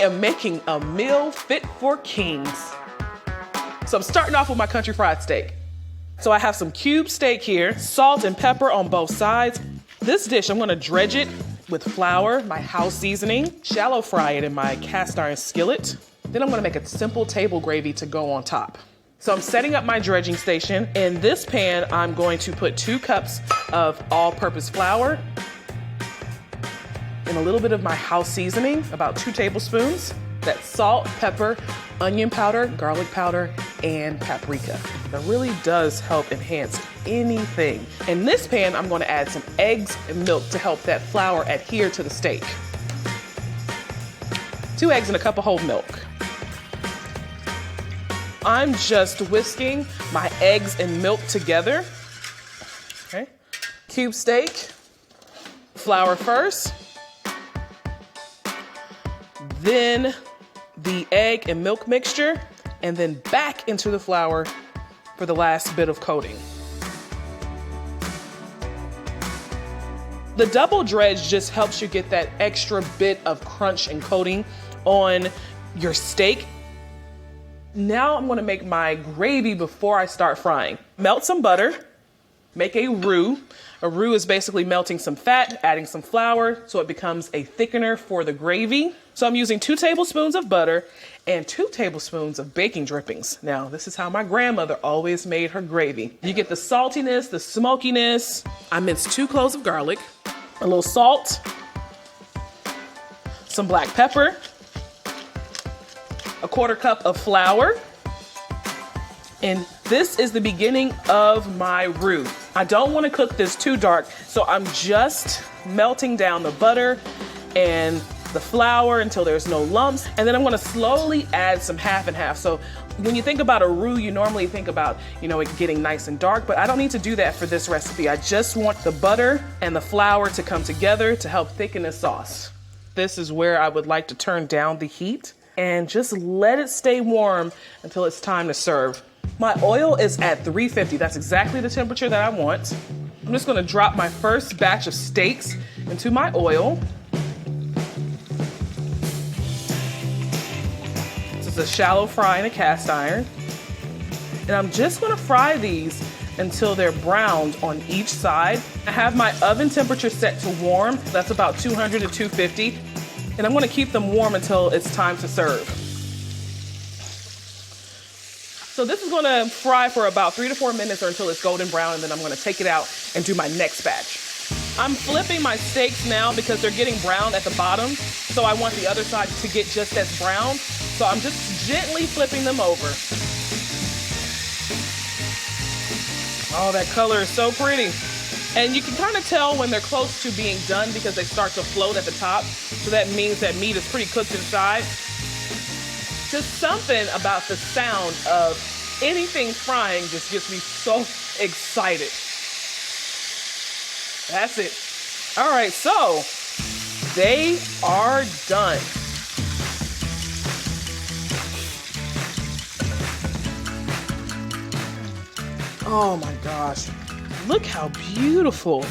am making a meal fit for kings. So I'm starting off with my country fried steak. So I have some cube steak here, salt and pepper on both sides. This dish, I'm gonna dredge it with flour, my house seasoning, shallow fry it in my cast iron skillet. Then I'm gonna make a simple table gravy to go on top. So I'm setting up my dredging station. In this pan, I'm going to put 2 cups of all-purpose flour and a little bit of my house seasoning, about 2 tablespoons. That's salt, pepper, onion powder, garlic powder, and paprika. That really does help enhance anything. In this pan, I'm gonna add some eggs and milk to help that flour adhere to the steak. 2 eggs and a cup of whole milk. I'm just whisking my eggs and milk together. Okay. Cube steak, flour first, then the egg and milk mixture, and then back into the flour for the last bit of coating. The double dredge just helps you get that extra bit of crunch and coating on your steak. Now I'm gonna make my gravy before I start frying. Melt some butter, make a roux. A roux is basically melting some fat, adding some flour, so it becomes a thickener for the gravy. So I'm using 2 tablespoons of butter and 2 tablespoons of baking drippings. Now, this is how my grandmother always made her gravy. You get the saltiness, the smokiness. I minced 2 cloves of garlic, a little salt, some black pepper, a 1/4 cup of flour, and this is the beginning of my roux. I don't want to cook this too dark, so I'm just melting down the butter and the flour until there's no lumps, and then I'm going to slowly add some half and half. So when you think about a roux, you normally think about, it getting nice and dark, but I don't need to do that for this recipe. I just want the butter and the flour to come together to help thicken the sauce. This is where I would like to turn down the heat and just let it stay warm until it's time to serve. My oil is at 350. That's exactly the temperature that I want. I'm just gonna drop my first batch of steaks into my oil. This is a shallow fry in a cast iron. And I'm just gonna fry these until they're browned on each side. I have my oven temperature set to warm. That's about 200 to 250. And I'm gonna keep them warm until it's time to serve. So this is gonna fry for about 3 to 4 minutes or until it's golden brown, and then I'm gonna take it out and do my next batch. I'm flipping my steaks now because they're getting brown at the bottom, so I want the other side to get just as brown. So I'm just gently flipping them over. Oh, that color is so pretty. And you can kind of tell when they're close to being done because they start to float at the top. So that means that meat is pretty cooked inside. Just something about the sound of anything frying just gets me so excited. That's it. All right, so they are done. Oh my gosh. Look how beautiful.